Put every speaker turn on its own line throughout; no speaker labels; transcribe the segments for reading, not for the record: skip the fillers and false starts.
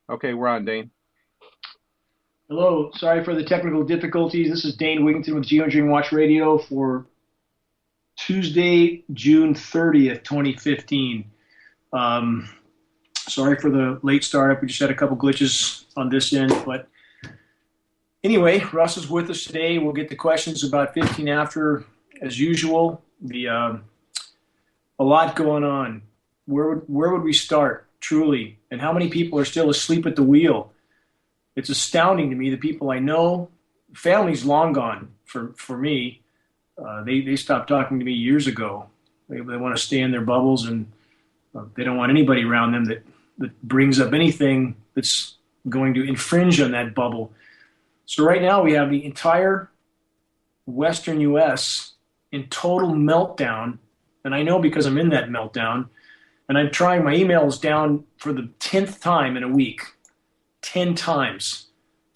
Okay, we're on, Dane.
Hello, sorry for the technical difficulties. This is Dane Wigington with GeoEngineering Watch Radio for Tuesday, June 30th, 2015. Um, Sorry for the late startup. We just had a couple glitches on this end. But anyway, Russ is with us today. We'll get the questions about 15 after, as usual. A lot going on. Where would we start, truly? And how many people are still asleep at the wheel? It's astounding to me, the people I know. Family's long gone for me. They stopped talking to me years ago. They want to stay in their bubbles, and they don't want anybody around them that brings up anything that's going to infringe on that bubble. So right now we have the entire Western U.S. in total meltdown, and I know because I'm in that meltdown, and I'm trying my emails down for the 10th time in a week. 10 times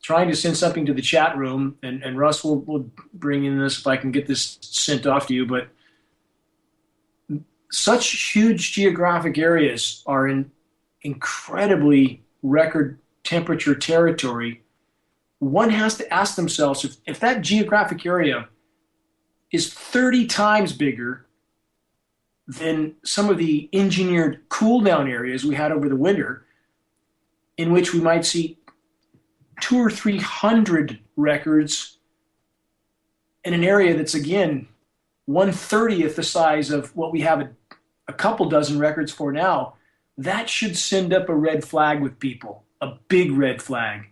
trying to send something to the chat room, and Russ will bring in this if I can get this sent off to you. But such huge geographic areas are in incredibly record temperature territory. One has to ask themselves if that geographic area is 30 times bigger than some of the engineered cool down areas we had over the winter, in which we might see 200 or 300 records in an area that's, again, 1/30th the size of what we have a couple dozen records for now. That should send up a red flag with people, a big red flag,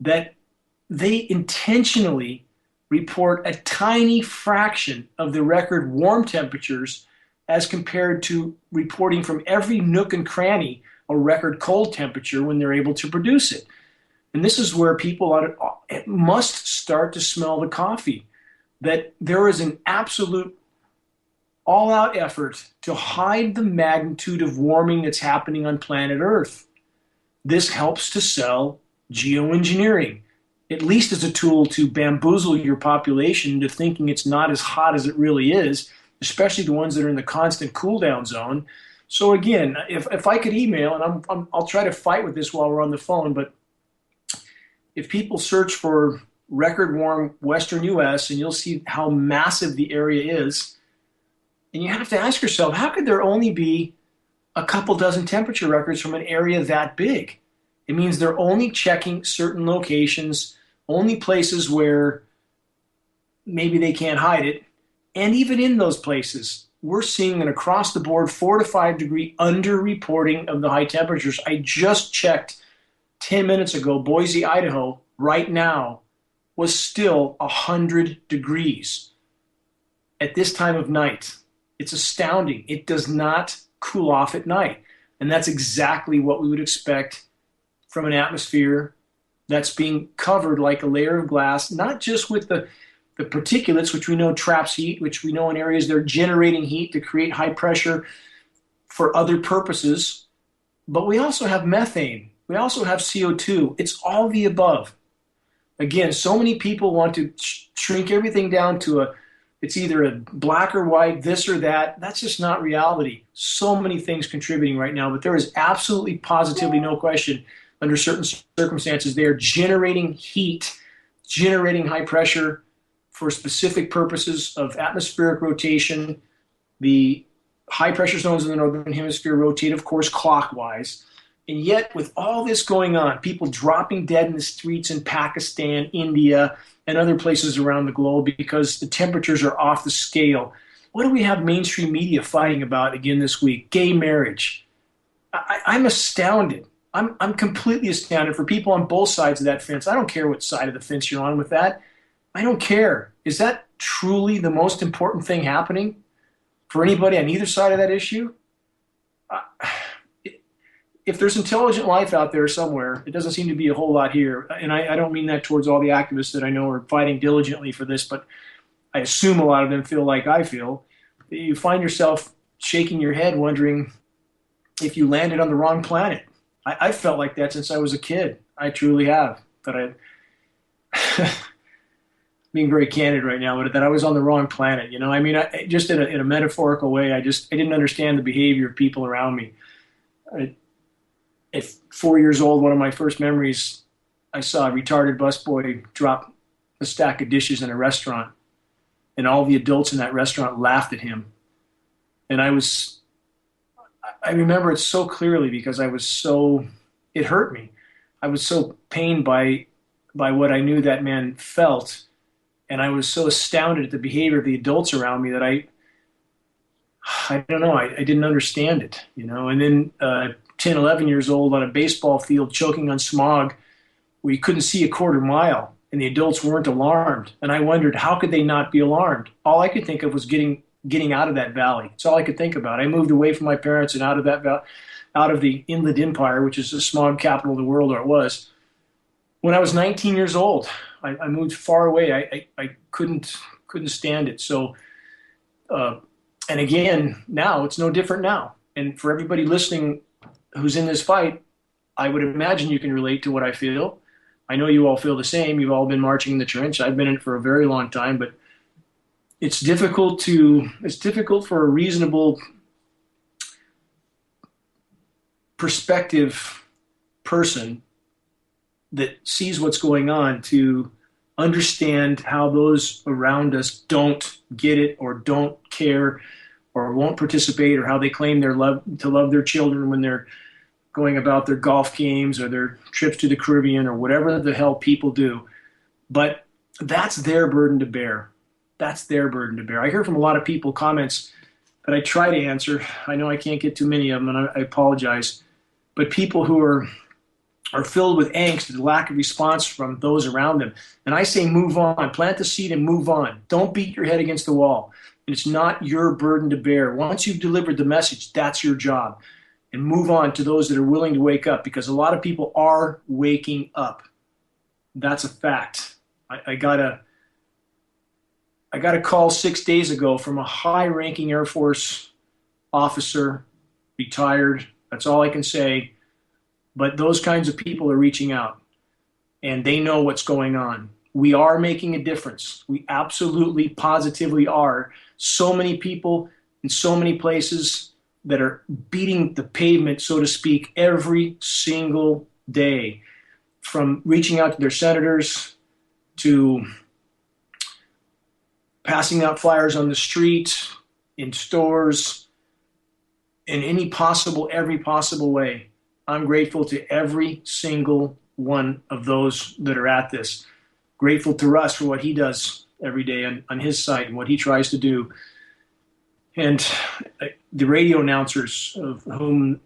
that they intentionally report a tiny fraction of the record warm temperatures as compared to reporting from every nook and cranny a record cold temperature when they're able to produce it. And this is where people must start to smell the coffee, that there is an absolute all-out effort to hide the magnitude of warming that's happening on planet Earth. This helps to sell geoengineering, at least as a tool to bamboozle your population into thinking it's not as hot as it really is, especially the ones that are in the constant cool down zone. So again, if I could email, and I'll try to fight with this while we're on the phone, but if people search for record warm Western U.S., and you'll see how massive the area is, and you have to ask yourself, how could there only be a couple dozen temperature records from an area that big? It means they're only checking certain locations, only places where maybe they can't hide it. And even in those places, we're seeing an across the board 4 to 5 degree underreporting of the high temperatures. I just checked 10 minutes ago, Boise, Idaho, right now, was still 100 degrees at this time of night. It's astounding. It does not cool off at night. And that's exactly what we would expect from an atmosphere that's being covered like a layer of glass, not just with the particulates, which we know traps heat, which we know in areas they're generating heat to create high pressure for other purposes, but we also have methane. We also have CO2. It's all the above. Again, so many people want to shrink everything down to it's either a black or white, this or that. That's just not reality. So many things contributing right now, but there is absolutely, positively no question under certain circumstances they are generating heat, generating high pressure for specific purposes of atmospheric rotation. The high pressure zones in the northern hemisphere rotate, of course, clockwise. And yet, with all this going on, people dropping dead in the streets in Pakistan, India, and other places around the globe because the temperatures are off the scale. What do we have mainstream media fighting about again this week? Gay marriage. I'm astounded. I'm completely astounded for people on both sides of that fence. I don't care what side of the fence you're on with that. I don't care. Is that truly the most important thing happening for anybody on either side of that issue? If there's intelligent life out there somewhere, it doesn't seem to be a whole lot here. And I don't mean that towards all the activists that I know are fighting diligently for this, but I assume a lot of them feel like I feel. You find yourself shaking your head wondering if you landed on the wrong planet. I've felt like that since I was a kid. I truly have. That I, being very candid right now, but that I was on the wrong planet. You know, I mean, just in a metaphorical way, I didn't understand the behavior of people around me. At 4 years old, one of my first memories, I saw a retarded busboy drop a stack of dishes in a restaurant, and all the adults in that restaurant laughed at him. And I remember it so clearly because it hurt me. I was so pained by what I knew that man felt, and I was so astounded at the behavior of the adults around me that I don't know, I didn't understand it, you know. And then 10, 11 years old on a baseball field choking on smog where you couldn't see a quarter mile and the adults weren't alarmed. And I wondered, how could they not be alarmed? All I could think of was getting out of that valley. It's all I could think about. I moved away from my parents and out of out of the Inland Empire, which is the smog capital of the world, or it was. When I was 19 years old, I moved far away. I couldn't stand it. So, and again, now it's no different now. And for everybody listening who's in this fight, I would imagine you can relate to what I feel. I know you all feel the same. You've all been marching in the trench. I've been in it for a very long time, but it's difficult for a reasonable perspective person that sees what's going on to understand how those around us don't get it or don't care or won't participate, or how they claim to love their children when they're going about their golf games or their trips to the Caribbean or whatever the hell people do. But that's their burden to bear. That's their burden to bear. I hear from a lot of people comments that I try to answer. I know I can't get too many of them, and I apologize. But people who are filled with angst at the lack of response from those around them. And I say move on. Plant the seed and move on. Don't beat your head against the wall. It's not your burden to bear. Once you've delivered the message, that's your job. And move on to those that are willing to wake up, because a lot of people are waking up. That's a fact. I got a call 6 days ago from a high-ranking Air Force officer, retired. That's all I can say. But those kinds of people are reaching out, and they know what's going on. We are making a difference. We absolutely, positively are. So many people in so many places that are beating the pavement, so to speak, every single day, from reaching out to their senators to passing out flyers on the street, in stores, in every possible way. I'm grateful to every single one of those that are at this. Grateful to Russ for what he does every day on his site and what he tries to do. And the radio announcers, of whom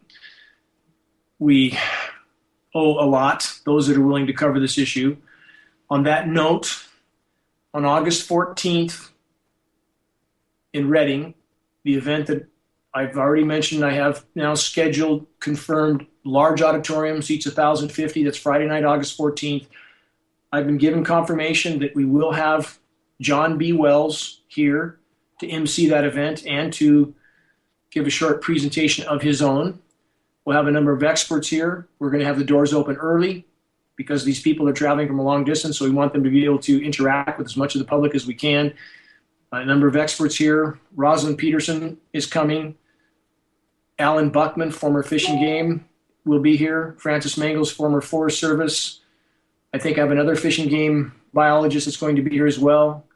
we owe a lot, those that are willing to cover this issue. On that note, on August 14th in Reading, the event that I've already mentioned, I have now scheduled, confirmed, large auditorium, seats 1,050. That's Friday night, August 14th. I've been given confirmation that we will have John B. Wells here to MC that event and to give a short presentation of his own. We'll have a number of experts here. We're going to have the doors open early because these people are traveling from a long distance, so we want them to be able to interact with as much of the public as we can. A number of experts here. Rosalind Peterson is coming. Alan Buckman, former Fish and Game, will be here. Francis Mangles, former Forest Service. I think I have another Fish and Game biologist that's going to be here as well.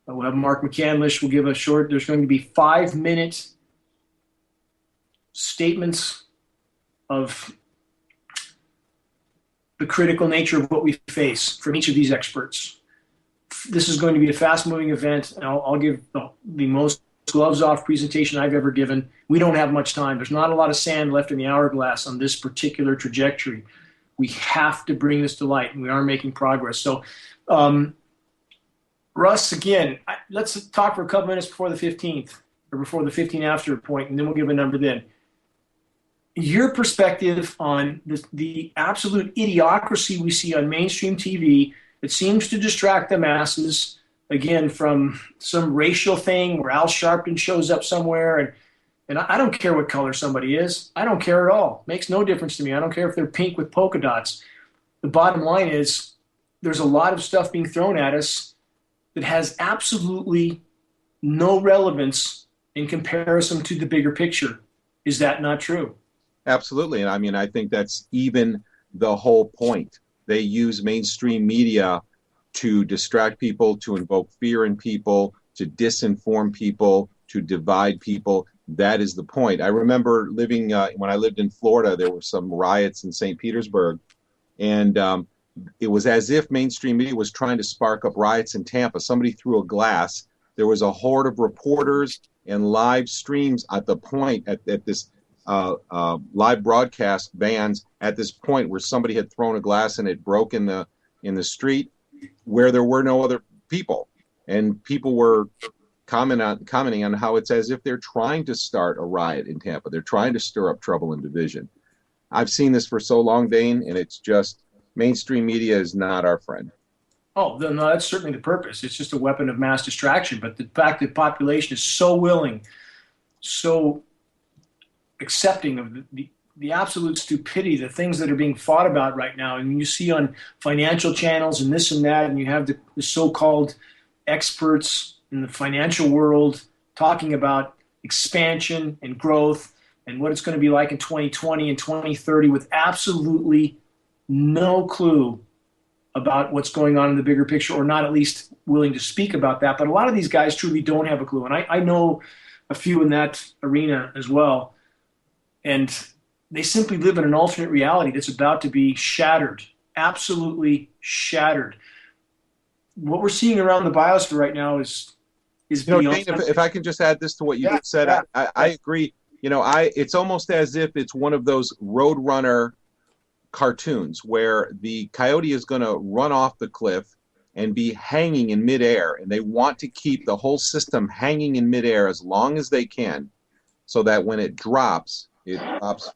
We'll have Mark McCandlish. We'll give there's going to be 5-minute statements of the critical nature of what we face from each of these experts. This is going to be a fast-moving event, and I'll give the most gloves-off presentation I've ever given. We don't have much time. There's not a lot of sand left in the hourglass on this particular trajectory. We have to bring this to light, and we are making progress. So, Russ, again, let's talk for a couple minutes before the 15th, or before the 15 after point, and then we'll give a number then. Your perspective on the absolute idiocracy we see on mainstream TV that seems to distract the masses, again, from some racial thing where Al Sharpton shows up somewhere, and I don't care what color somebody is. I don't care at all. Makes no difference to me. I don't care if they're pink with polka dots. The bottom line is there's a lot of stuff being thrown at us that has absolutely no relevance in comparison to the bigger picture. Is that not true?
Absolutely. And I mean, I think that's even the whole point. They use mainstream media to distract people, to invoke fear in people, to disinform people, to divide people. That is the point. I remember living, when I lived in Florida, there were some riots in St. Petersburg, and it was as if mainstream media was trying to spark up riots in Tampa. Somebody threw a glass. There was a horde of reporters and live streams at the point at this live broadcast vans at this point where somebody had thrown a glass and it broke in the street where there were no other people, and people were commenting on how it's as if they're trying to start a riot in Tampa. They're trying to stir up trouble and division. I've seen this for so long, Dane, and it's just mainstream media is not our friend.
Oh, no, that's certainly the purpose. It's just a weapon of mass distraction. But the fact that the population is so willing, so accepting of the absolute stupidity, the things that are being fought about right now. And you see on financial channels and this and that, and you have the so-called experts in the financial world talking about expansion and growth and what it's going to be like in 2020 and 2030 with absolutely no clue about what's going on in the bigger picture, or not at least willing to speak about that. But a lot of these guys truly don't have a clue. And I know a few in that arena as well. And they simply live in an alternate reality that's about to be shattered, absolutely shattered. What we're seeing around the biosphere right now is beyond.
Dane, if I can just add this to what you just said, I agree. It's almost as if it's one of those Roadrunner cartoons where the coyote is going to run off the cliff and be hanging in midair, and they want to keep the whole system hanging in midair as long as they can, so that when it drops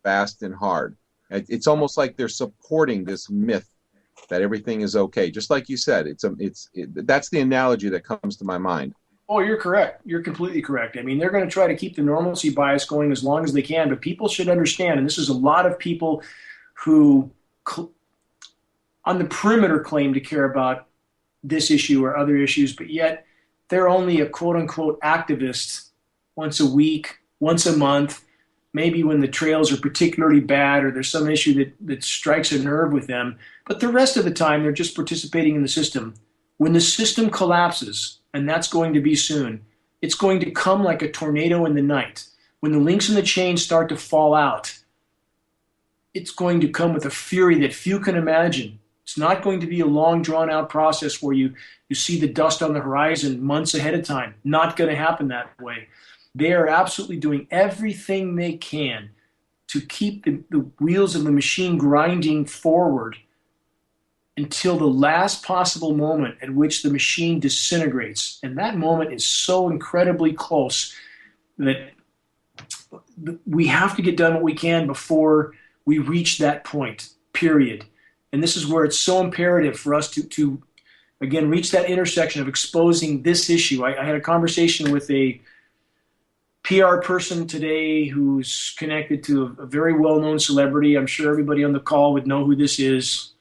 fast and hard. It's almost like they're supporting this myth that everything is okay. Just like you said, that's the analogy that comes to my mind.
Oh, you're correct. You're completely correct. I mean, they're going to try to keep the normalcy bias going as long as they can, but people should understand, and this is a lot of people who on the perimeter claim to care about this issue or other issues, but yet they're only a quote-unquote activist once a week, once a month, maybe when the trails are particularly bad or there's some issue that strikes a nerve with them. But the rest of the time, they're just participating in the system. When the system collapses, and that's going to be soon, it's going to come like a tornado in the night. When the links in the chain start to fall out, it's going to come with a fury that few can imagine. It's not going to be a long, drawn-out process where you see the dust on the horizon months ahead of time. Not going to happen that way. They are absolutely doing everything they can to keep the wheels of the machine grinding forward until the last possible moment at which the machine disintegrates. And that moment is so incredibly close that we have to get done what we can before we reach that point, period. And this is where it's so imperative for us to again, reach that intersection of exposing this issue. I had a conversation with a PR person today who's connected to a very well-known celebrity. I'm sure everybody on the call would know who this is.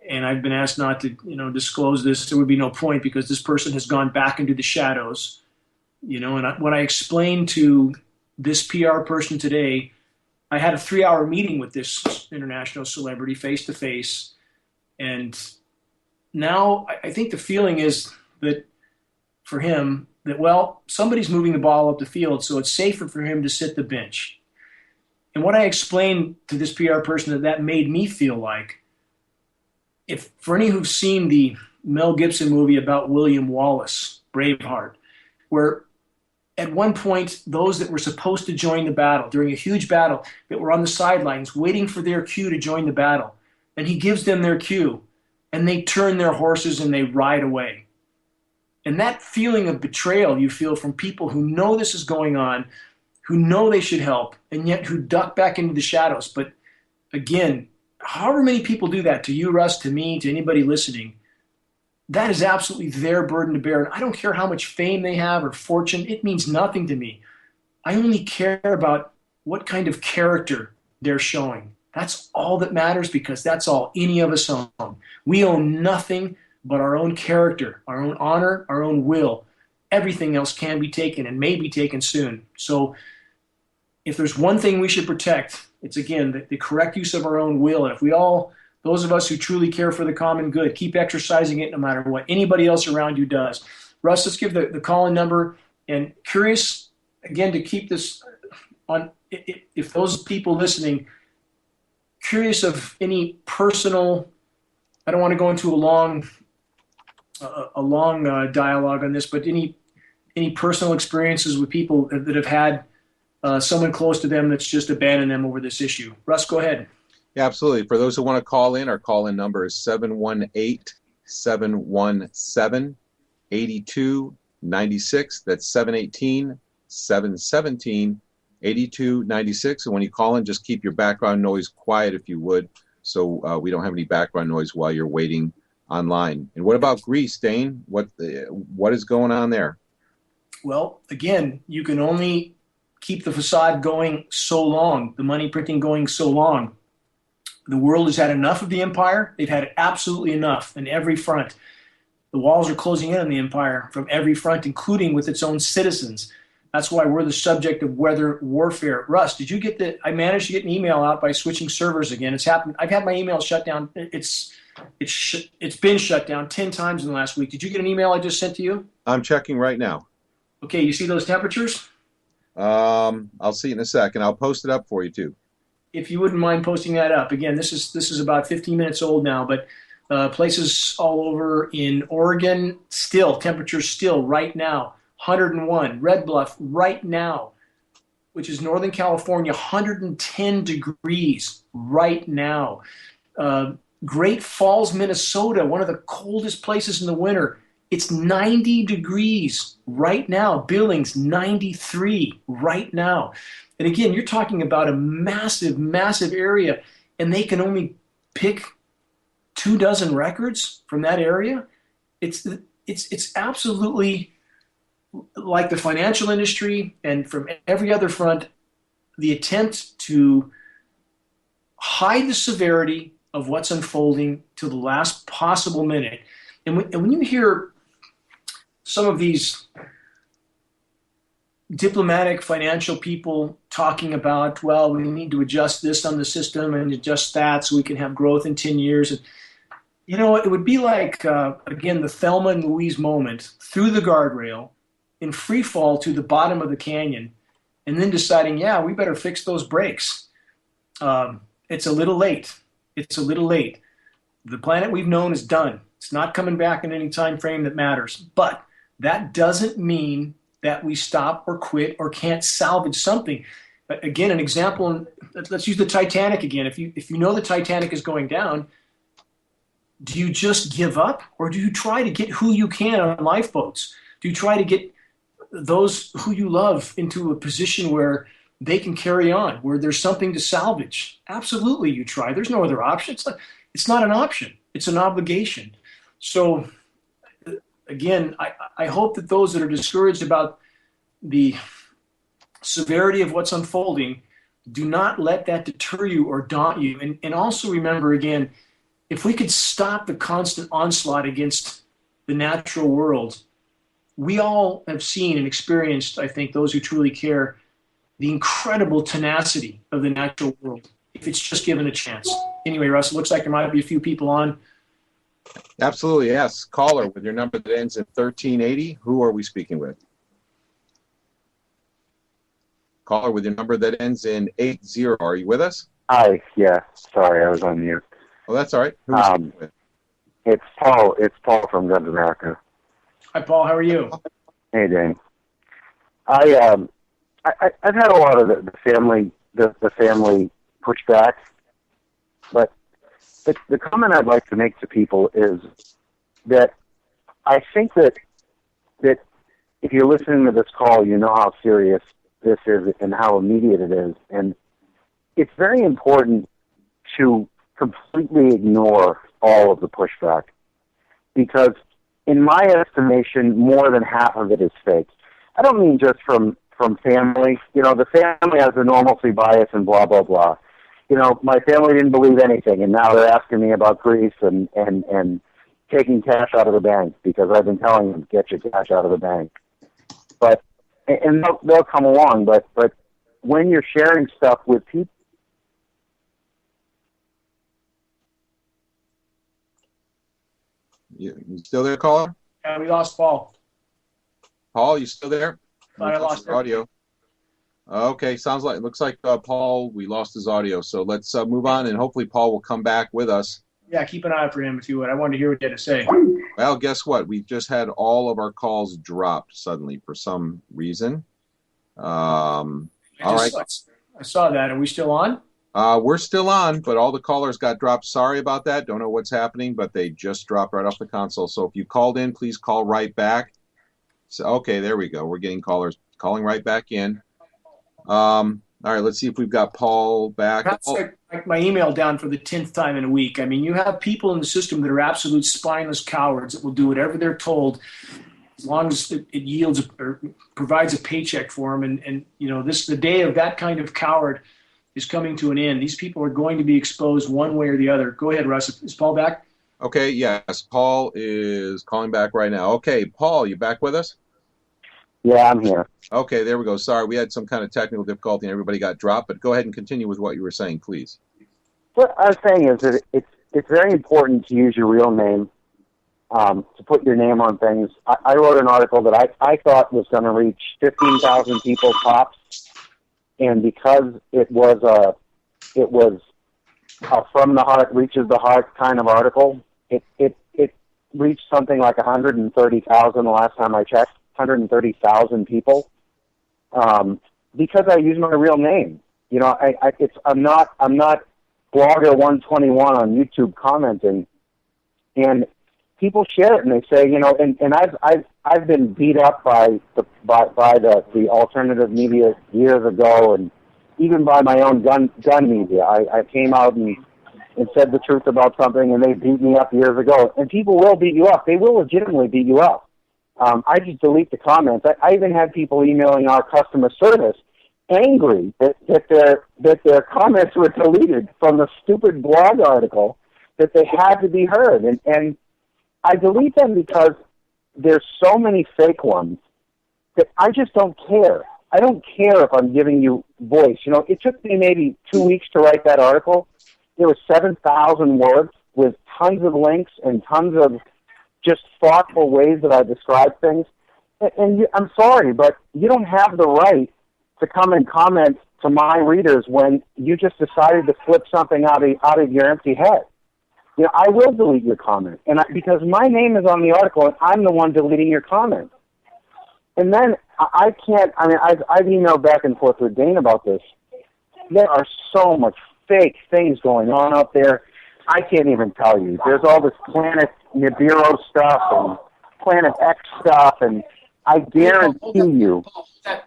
And I've been asked not to, disclose this. There would be no point because this person has gone back into the shadows. And when I explained to this PR person today, I had a 3-hour meeting with this international celebrity face-to-face. And now I think the feeling is that for him, that, well, somebody's moving the ball up the field, so it's safer for him to sit the bench. And what I explained to this PR person that made me feel like, if for any who've seen the Mel Gibson movie about William Wallace, Braveheart, where at one point those that were supposed to join the battle during a huge battle that were on the sidelines waiting for their cue to join the battle, and he gives them their cue, and they turn their horses and they ride away. And that feeling of betrayal you feel from people who know this is going on, who know they should help, and yet who duck back into the shadows. But again, however many people do that to you, Russ, to me, to anybody listening, that is absolutely their burden to bear. And I don't care how much fame they have or fortune. It means nothing to me. I only care about what kind of character they're showing. That's all that matters, because that's all any of us own. We own nothing but our own character, our own honor, our own will. Everything else can be taken and may be taken soon. So if there's one thing we should protect, it's again the correct use of our own will. And if we all, those of us who truly care for the common good, keep exercising it no matter what anybody else around you does. Russ, let's give the call-in number. And curious, again, to keep this on, if those people listening, curious of any personal, I don't want to go into a long dialogue on this, but any personal experiences with people that have had someone close to them that's just abandoned them over this issue. Russ, go ahead.
Yeah, absolutely. For those who want to call in, our call-in number is 718-717-8296. That's 718-717-8296. And when you call in, just keep your background noise quiet if you would, so we don't have any background noise while you're waiting online. And what about Greece, Dane? What is going on there?
Well, again, you can only keep the facade going so long, the money printing going so long. The world has had enough of the empire. They've had absolutely enough in every front. The walls are closing in on the empire from every front, including with its own citizens. That's why we're the subject of weather warfare. Russ, did you get I managed to get an email out by switching servers again. It's happened. I've had my email shut down. It's been shut down 10 times in the last week. Did you get an email I just sent to you?
I'm checking right now.
Okay, you see those temperatures?
I'll see it in a second. I'll post it up for you too.
If you wouldn't mind posting that up. Again, this is about 15 minutes old now, but places all over in Oregon, temperatures still right now, 101. Red Bluff right now, which is Northern California, 110 degrees right now. Great Falls, Minnesota, one of the coldest places in the winter. It's 90 degrees right now. Billings, 93 right now. And again, you're talking about a massive, massive area, and they can only pick 24 records from that area. It's absolutely like the financial industry and from every other front, the attempt to hide the severity of what's unfolding to the last possible minute. And when you hear some of these diplomatic financial people talking about, well, we need to adjust this on the system and adjust that so we can have growth in 10 years. And, you know, it would be like, again, the Thelma and Louise moment through the guardrail in free fall to the bottom of the canyon and then deciding, yeah, we better fix those brakes. It's a little late. It's a little late. The planet we've known is done. It's not coming back in any time frame that matters. But that doesn't mean that we stop or quit or can't salvage something. Again, an example, let's use the Titanic again. If you know the Titanic is going down, do you just give up, or do you try to get who you can on lifeboats? Do you try to get those who you love into a position where they can carry on, where there's something to salvage? Absolutely, you try. There's no other option. It's not an option. It's an obligation. So again, I hope that those that are discouraged about the severity of what's unfolding do not let that deter you or daunt you. And also remember, again, if we could stop the constant onslaught against the natural world, we all have seen and experienced, I think, those who truly care, the incredible tenacity of the natural world, if it's just given a chance. Anyway, Russ, it looks like there might be a few people on.
Absolutely, yes. Caller with your number that ends in 1380. Who are we speaking with? Caller with your number that ends in 80. Are you with us?
Hi. Yeah. Sorry, I was on mute.
Oh, that's all right. Who are we speaking with?
It's Paul. It's Paul from Guns America.
Hi, Paul. How are you?
Hey, Dane. I've had a lot of the family pushback, but the comment I'd like to make to people is that I think that if you're listening to this call, you know how serious this is and how immediate it is. And it's very important to completely ignore all of the pushback, because in my estimation, more than half of it is fake. I don't mean just from family. You know, the family has a normalcy bias and blah, blah, blah. You know, my family didn't believe anything, and now they're asking me about Greece and taking cash out of the bank because I've been telling them, get your cash out of the bank. And they'll come along, but when you're sharing stuff with people.
You still there, caller?
Yeah, we lost Paul.
Paul, you still there?
Thought I lost
your audio. Okay, looks like Paul, we lost his audio. So let's move on, and hopefully Paul will come back with us.
Yeah, keep an eye out for him if you would. I wanted to hear what he had to say.
Well, guess what? We just had all of our calls dropped suddenly for some reason. All right.
I saw that. Are we still on?
We're still on, but all the callers got dropped. Sorry about that. Don't know what's happening, but they just dropped right off the console. So if you called in, please call right back. So, okay, there we go. We're getting callers calling right back in. All right, let's see if we've got Paul back.
Write my email down for the 10th time in a week. I mean, you have people in the system that are absolute spineless cowards that will do whatever they're told as long as it yields or provides a paycheck for them. And you know, the day of that kind of coward is coming to an end. These people are going to be exposed one way or the other. Go ahead, Russ. Is Paul back?
Okay, yes. Paul is calling back right now. Okay, Paul, you back with us?
Yeah, I'm here.
Okay, there we go. Sorry, we had some kind of technical difficulty and everybody got dropped, but go ahead and continue with what you were saying, please.
What I was saying is that it's very important to use your real name, to put your name on things. I wrote an article that I thought was going to reach 15,000 people tops, and because it was a from the heart reaches the heart kind of article, it reached something like 130,000 the last time I checked. 130,000 people, because I use my real name. You know, I'm not blogger 121 on YouTube commenting, and people share it and they say, you know, and I've been beat up by the alternative media years ago, and even by my own gun media. I came out and said the truth about something, and they beat me up years ago. And people will beat you up. They will legitimately beat you up. I just delete the comments. I even had people emailing our customer service angry that their comments were deleted from the stupid blog article, that they had to be heard. And I delete them because there's so many fake ones that I just don't care. I don't care if I'm giving you voice. You know, it took me maybe 2 weeks to write that article. There was 7,000 words with tons of links and tons of just thoughtful ways that I describe things. And I'm sorry, but you don't have the right to come and comment to my readers when you just decided to flip something out of your empty head. You know, I will delete your comment, because my name is on the article, and I'm the one deleting your comment. And then I can't. I mean, I've emailed back and forth with Dane about this. There are so much fake things going on out there. I can't even tell you. There's all this Planet Nibiru stuff and Planet X stuff, and I guarantee you.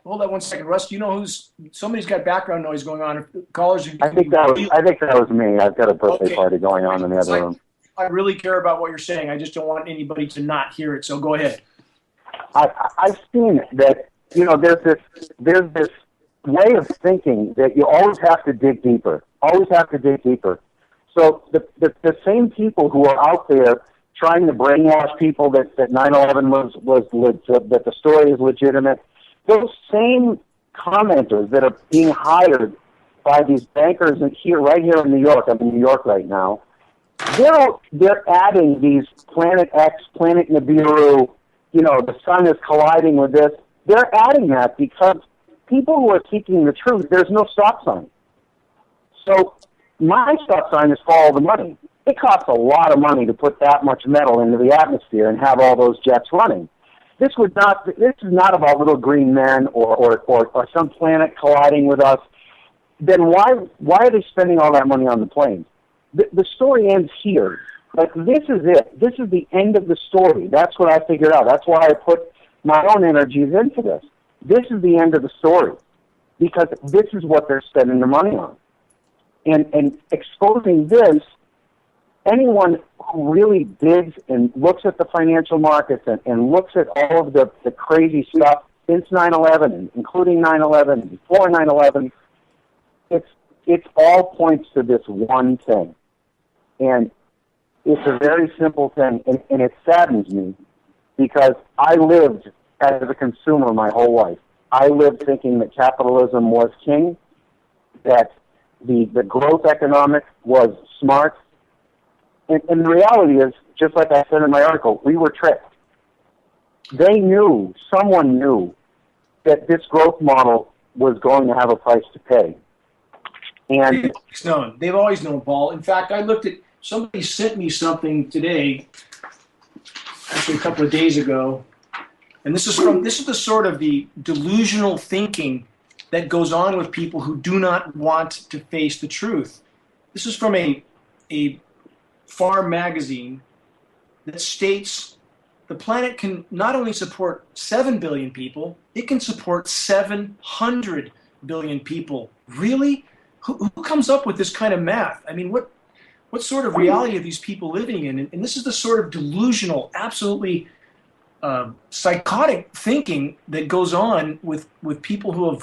Hold that 1 second, Russ. Do you know somebody's got background noise going on? Callers.
I think that was me. I've got a birthday party going on in the other room.
I really care about what you're saying. I just don't want anybody to not hear it. So go ahead.
I've seen that. You know, there's this way of thinking that you always have to dig deeper. Always have to dig deeper. So the same people who are out there trying to brainwash people that 9/11 that the story is legitimate, those same commenters that are being hired by these bankers right here in New York. I'm in New York right now. They're adding these Planet X, Planet Nibiru. You know, the sun is colliding with this. They're adding that because people who are seeking the truth, there's no stop sign. So my stop sign is follow the money. It costs a lot of money to put that much metal into the atmosphere and have all those jets running. This is not about little green men or some planet colliding with us. Then why are they spending all that money on the planes? The story ends here. Like, this is it. This is the end of the story. That's what I figured out. That's why I put my own energies into this. This is the end of the story, because this is what they're spending their money on. And exposing this, anyone who really digs and looks at the financial markets and looks at all of the crazy stuff since 9/11, including 9/11, and before 9/11, it's all points to this one thing. And it's a very simple thing, and it saddens me because I lived as a consumer my whole life. I lived thinking that capitalism was king, that the growth economic was smart. And the reality is, just like I said in my article, we were tricked. They knew, someone knew, that this growth model was going to have a price to pay. And
they've always known, Paul. In fact, I looked at, somebody sent me something today, actually a couple of days ago, and this is the sort of the delusional thinking that goes on with people who do not want to face the truth. This is from a farm magazine that states the planet can not only support 7 billion people, it can support 700 billion people. Really? Who comes up with this kind of math? I mean, what sort of reality are these people living in? And this is the sort of delusional, absolutely psychotic thinking that goes on with people who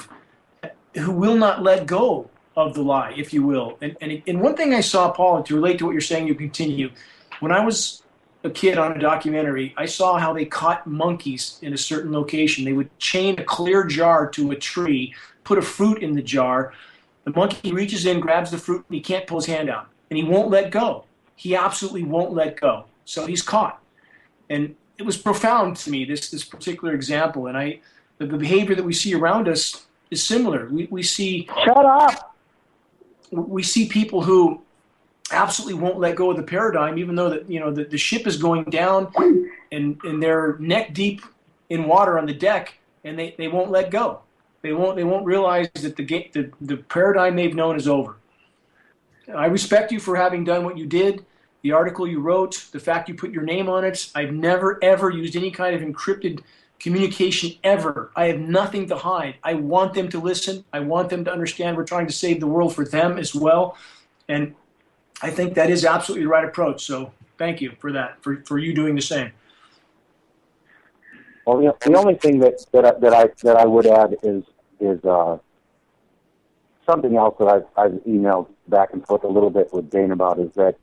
will not let go of the lie, if you will. And one thing I saw, Paul, to relate to what you're saying, you continue. When I was a kid on a documentary, I saw how they caught monkeys in a certain location. They would chain a clear jar to a tree, put a fruit in the jar. The monkey reaches in, grabs the fruit, and he can't pull his hand out. And he won't let go. He absolutely won't let go. So he's caught. And it was profound to me, this particular example. And the behavior that we see around us is similar. We see...
Shut up!
We see people who absolutely won't let go of the paradigm, even though the ship is going down and they're neck deep in water on the deck, and they won't let go. They won't realize that the paradigm they've known is over. I respect you for having done what you did, the article you wrote, the fact you put your name on it. I've never, ever used any kind of encrypted communication ever. I have nothing to hide. I want them to listen. I want them to understand we're trying to save the world for them as well. And I think that is absolutely the right approach. So thank you for that, for you doing the same.
Well, the only thing that I would add is something else that I've emailed back and forth a little bit with Dane about, is that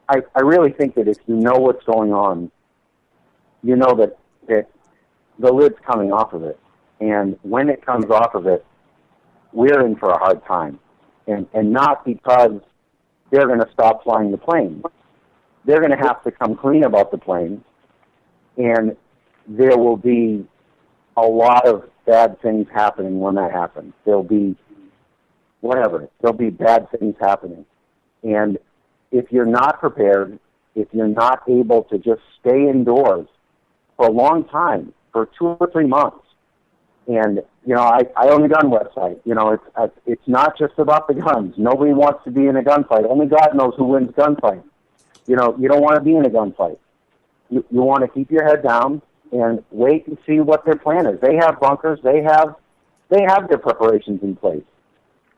I really think that if you know what's going on, you know that the lid's coming off of it. And when it comes off of it, we're in for a hard time. And not because they're going to stop flying the planes. They're going to have to come clean about the planes. And there will be a lot of bad things happening when that happens. There'll be There'll be bad things happening. And if you're not prepared, if you're not able to just stay indoors for a long time, for 2 or 3 months, and, I own a gun website. It's not just about the guns. Nobody wants to be in a gunfight. Only God knows who wins gunfights. You don't want to be in a gunfight. You want to keep your head down and wait and see what their plan is. They have bunkers. They have their preparations in place.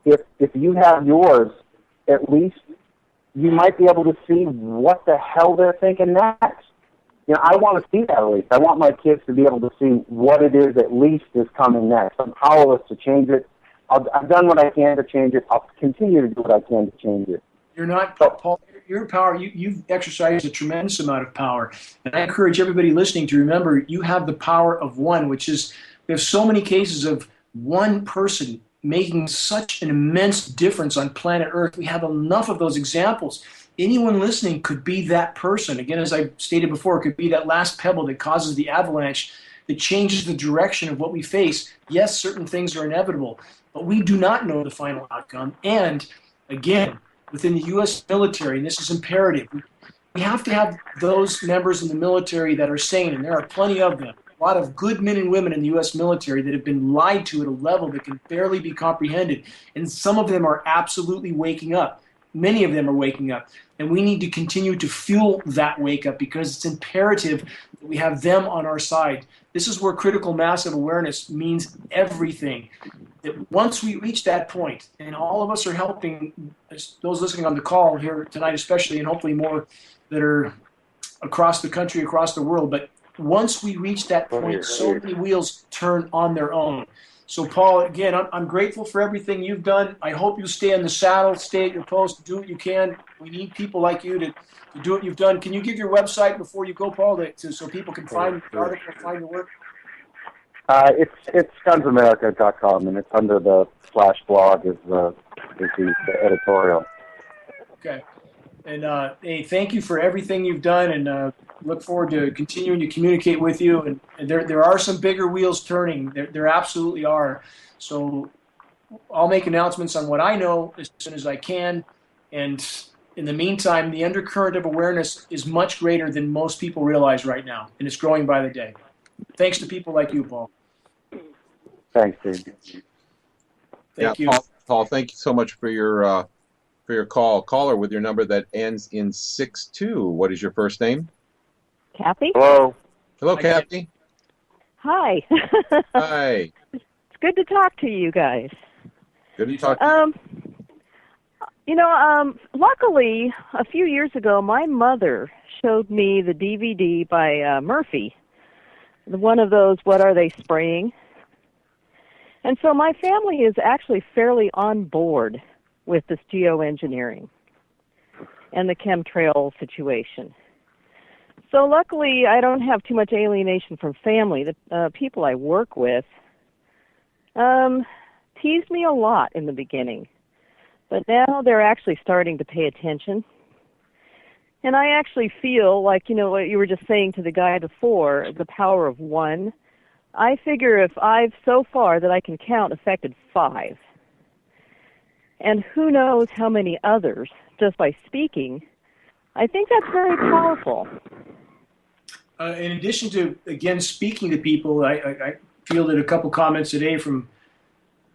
If you have yours, at least you might be able to see what the hell they're thinking next. I want to see that at least. I want my kids to be able to see what it is at least is coming next. I'm powerless to change it. I've done what I can to change it. I'll continue to do what I can to change it.
You're not, Paul, your power, you've exercised a tremendous amount of power. And I encourage everybody listening to remember you have the power of one, which is, we have so many cases of one person making such an immense difference on planet Earth. We have enough of those examples. Anyone listening could be that person. Again, as I stated before, it could be that last pebble that causes the avalanche, that changes the direction of what we face. Yes, certain things are inevitable, but we do not know the final outcome. And again, within the U.S. military, and this is imperative, we have to have those members in the military that are sane, and there are plenty of them. A lot of good men and women in the U.S. military that have been lied to at a level that can barely be comprehended. And some of them are absolutely waking up. Many of them are waking up. And we need to continue to fuel that wake up, because it's imperative that we have them on our side. This is where critical mass of awareness means everything. That once we reach that point, and all of us are helping, those listening on the call here tonight especially, and hopefully more that are across the country, across the world, but once we reach that point, so many wheels turn on their own. So, Paul, again, I'm grateful for everything you've done. I hope you stay in the saddle, stay at your post, do what you can. We need people like you to do what you've done. Can you give your website before you go, Paul, so people can find the article, find your work?
It's gunsamerica.com, and it's under the /blog is the editorial.
Okay. And hey, thank you for everything you've done, and look forward to continuing to communicate with you. And there are some bigger wheels turning. There absolutely are. So I'll make announcements on what I know as soon as I can. And in the meantime, the undercurrent of awareness is much greater than most people realize right now, and it's growing by the day. Thanks to people like you, Paul.
Thanks, Dave.
Thank you.
Paul, thank you so much for your call. Caller with your number that ends in 62. What is your first name?
Kathy?
Hello.
Hello,
Hi,
Kathy.
Hi.
Hi.
It's good to talk to you guys.
Good to talk to you.
Luckily, a few years ago, my mother showed me the DVD by Murphy, one of those, What Are They Spraying? And so my family is actually fairly on board with this geoengineering and the chemtrail situation. So luckily, I don't have too much alienation from family. The people I work with teased me a lot in the beginning, but now they're actually starting to pay attention. And I actually feel like, what you were just saying to the guy before, the power of one. I figure if I've so far that I can count affected 5. And who knows how many others, just by speaking. I think that's very powerful.
In addition to, again, speaking to people, I fielded a couple comments today from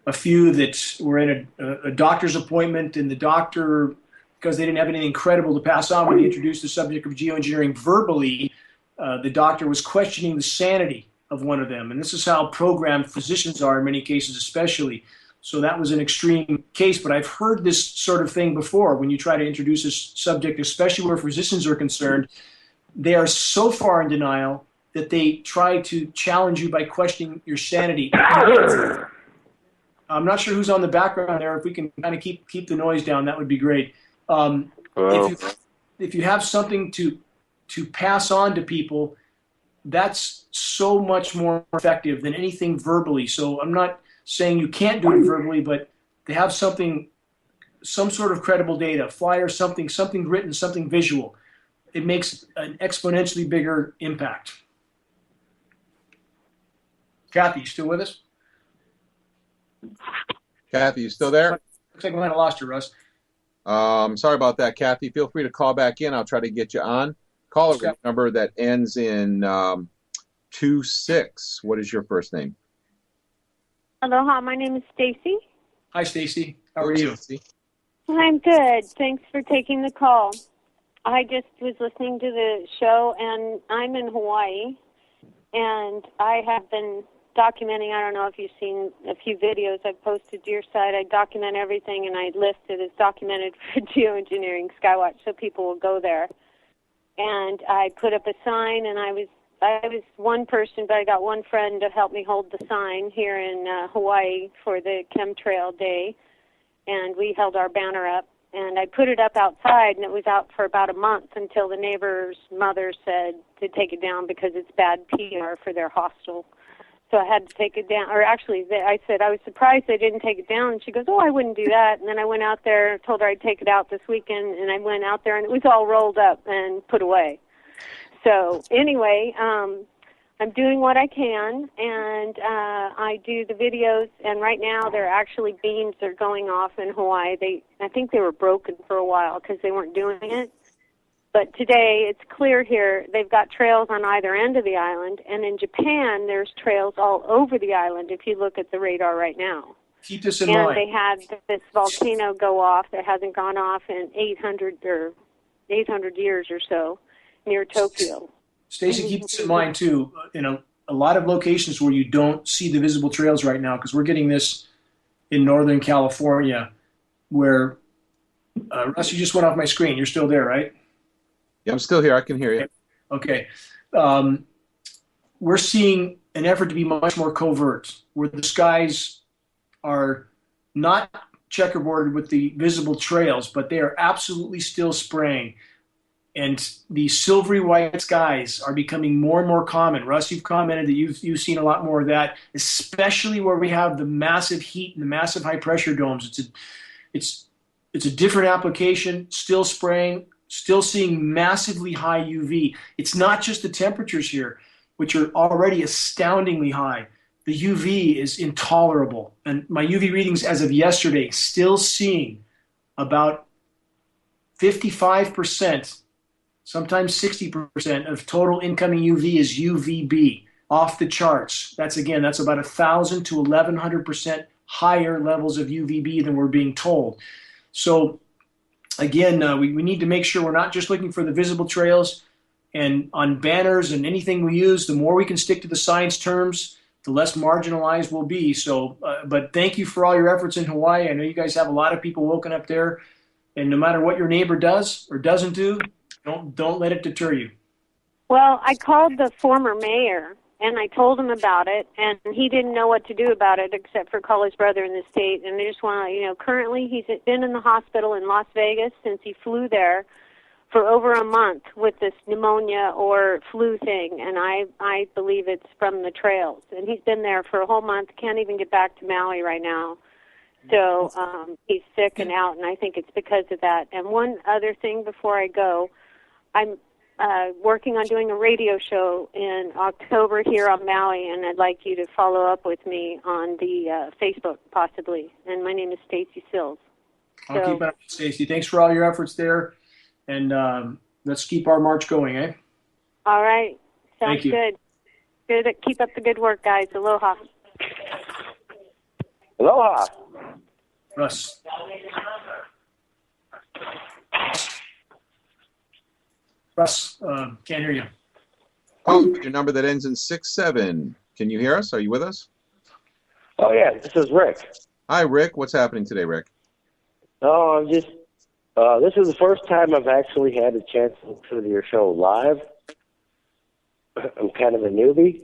a few that were in a doctor's appointment, and the doctor, because they didn't have anything credible to pass on when he introduced the subject of geoengineering verbally, the doctor was questioning the sanity of one of them. And this is how programmed physicians are in many cases, especially. So that was an extreme case, but I've heard this sort of thing before. When you try to introduce a subject, especially where physicians are concerned, they are so far in denial that they try to challenge you by questioning your sanity. I'm not sure who's on the background there. If we can kind of keep the noise down, that would be great. If you have something to pass on to people, that's so much more effective than anything verbally. So I'm not saying you can't do it verbally, but to have some sort of credible data, flyer, something written, something visual, it makes an exponentially bigger impact. Kathy, you still with us?
Kathy, you still there?
Looks like we might have lost you, Russ.
Sorry about that, Kathy. Feel free to call back in. I'll try to get you on. Call a number that ends in 26. What is your first name?
Aloha, my name is Stacy.
Hi, Stacy. How are you?
I'm good. Thanks for taking the call. I just was listening to the show, and I'm in Hawaii, and I have been documenting. I don't know if you've seen a few videos I've posted to your site. I document everything, and I list it as documented for Geoengineering Skywatch, so people will go there. And I put up a sign, and I was one person, but I got one friend to help me hold the sign here in Hawaii for the chemtrail day, and we held our banner up. And I put it up outside, and it was out for about a month until the neighbor's mother said to take it down because it's bad PR for their hostel. So I had to take it down. Or actually, I said I was surprised they didn't take it down. And she goes, "Oh, I wouldn't do that." And then I went out there, told her I'd take it out this weekend, and I went out there, and it was all rolled up and put away. So anyway, I'm doing what I can, and I do the videos. And right now, there are actually beams that are going off in Hawaii. I think they were broken for a while because they weren't doing it. But today, it's clear here. They've got trails on either end of the island. And in Japan, there's trails all over the island if you look at the radar right now.
Keep this in mind.
And they had this volcano go off that hasn't gone off in 800 years or so near Tokyo.
Stacey, keep this in mind, too. In a lot of locations where you don't see the visible trails right now, because we're getting this in Northern California, where, Russ, you just went off my screen. You're still there, right?
Yeah, I'm still here. I can hear you.
Okay. We're seeing an effort to be much more covert, where the skies are not checkerboarded with the visible trails, but they are absolutely still spraying. And these silvery white skies are becoming more and more common. Russ, you've commented that you've seen a lot more of that, especially where we have the massive heat and the massive high pressure domes. It's a different application, still spraying, still seeing massively high UV. It's not just the temperatures here, which are already astoundingly high. The UV is intolerable. And my UV readings as of yesterday, still seeing about 55%, sometimes 60% of total incoming UV is UVB, off the charts. That's about 1,000 to 1,100% higher levels of UVB than we're being told. So again, we need to make sure we're not just looking for the visible trails, and on banners and anything we use, the more we can stick to the science terms, the less marginalized we'll be. So, but thank you for all your efforts in Hawaii. I know you guys have a lot of people woken up there, and no matter what your neighbor does or doesn't do, don't let it deter you.
Well, I called the former mayor, and I told him about it, and he didn't know what to do about it except for call his brother in the state. And I just want to, currently he's been in the hospital in Las Vegas since he flew there for over a month with this pneumonia or flu thing, and I believe it's from the trails. And he's been there for a whole month, can't even get back to Maui right now. So he's sick and out, and I think it's because of that. And one other thing before I go, I'm working on doing a radio show in October here on Maui, and I'd like you to follow up with me on the Facebook, possibly. And my name is Stacy Sills.
I'll keep it up, Stacy. Thanks for all your efforts there, and let's keep our march going, eh?
All right. Sounds
Thank you.
good. Good. Keep up the good work, guys. Aloha.
Aloha.
Russ. Russ, can't hear you.
Oh, your number that ends in 67. Can you hear us? Are you with us?
Oh, yeah, this is Rick.
Hi, Rick. What's happening today, Rick?
No, I'm just, this is the first time I've actually had a chance to listen to your show live. I'm kind of a newbie,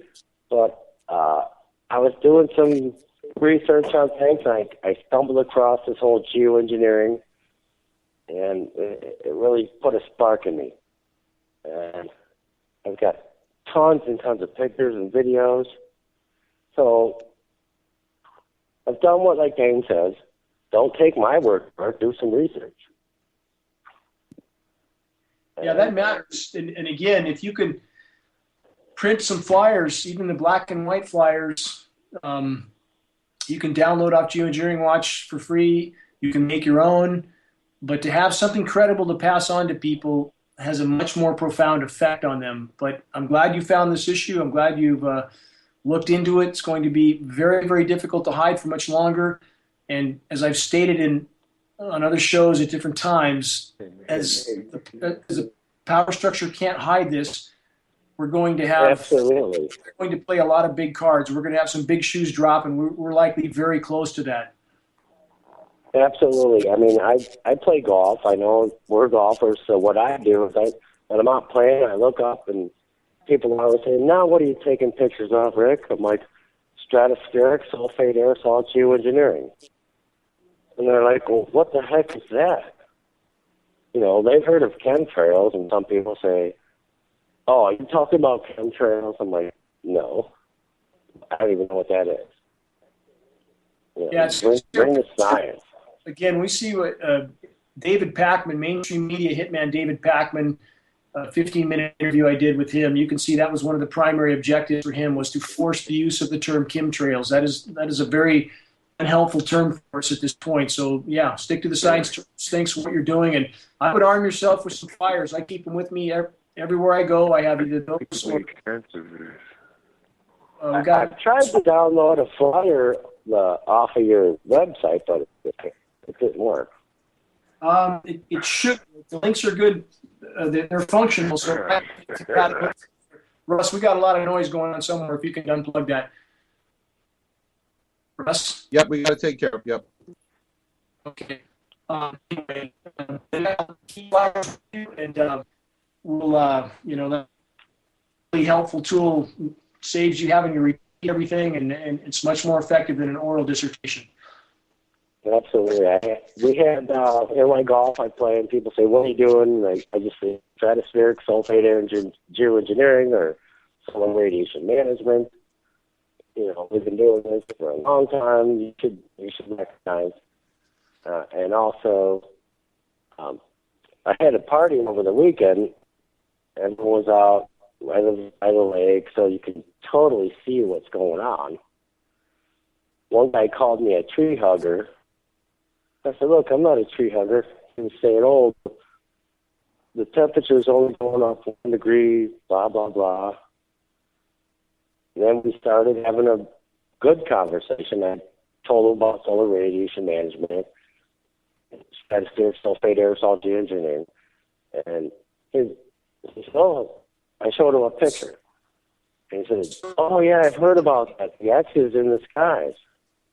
but I was doing some research on things, and I stumbled across this whole geoengineering, and it really put a spark in me. And I've got tons and tons of pictures and videos. So I've done what, like Dane says, don't take my word for it, do some research.
Yeah, that matters. And again, if you can print some flyers, even the black and white flyers, you can download off GeoEngineering Watch for free. You can make your own. But to have something credible to pass on to people has a much more profound effect on them. But I'm glad you found this issue. I'm glad you've looked into it. It's going to be very, very difficult to hide for much longer. And as I've stated on other shows at different times, as the power structure can't hide this, we're going to have
Absolutely.
We're going to play a lot of big cards. We're going to have some big shoes drop, and we're likely very close to that.
Absolutely. I mean, I play golf. I know we're golfers, so what I do is when I'm out playing, I look up and people are always saying, "Now, what are you taking pictures of, Rick?" I'm like, "Stratospheric sulfate aerosol geoengineering." And they're like, "Well, what the heck is that?" You know, they've heard of chemtrails, and some people say, "Oh, are you talking about chemtrails?" I'm like, "No, I don't even know what that is." You know,
Yeah,
bring the science.
Again, we see what David Packman, mainstream media hitman David Packman, a 15-minute interview I did with him. You can see that was one of the primary objectives for him, was to force the use of the term chemtrails. That is a very unhelpful term for us at this point. So yeah, stick to the science. Thanks for what you're doing, and I would arm yourself with some flyers. I keep them with me everywhere I go. I have either those or
I've tried to download a flyer off of your website, but it didn't work.
It should. The links are good. They're functional. So, Russ, we got a lot of noise going on somewhere. If you can unplug that, Russ.
Yep, we got to take care of. Yep.
Okay. Anyway, and we'll, that really helpful tool saves you having to repeat everything, and it's much more effective than an oral dissertation.
Absolutely. We had in my golf I play, and people say, "What are you doing?" And I just say, stratospheric sulfate geoengineering or solar radiation management. We've been doing this for a long time. You should recognize. And also, I had a party over the weekend. Everyone was out by the lake, so you can totally see what's going on. One guy called me a tree hugger. I said, look, I'm not a tree hugger. He was saying, oh, the temperature is only going up 1 degree, blah, blah, blah. And then we started having a good conversation. I told him about solar radiation management, stratospheric sulfate aerosol geoengineering. And he said, oh, I showed him a picture. And he said, oh, yeah, I've heard about that. The X is in the skies.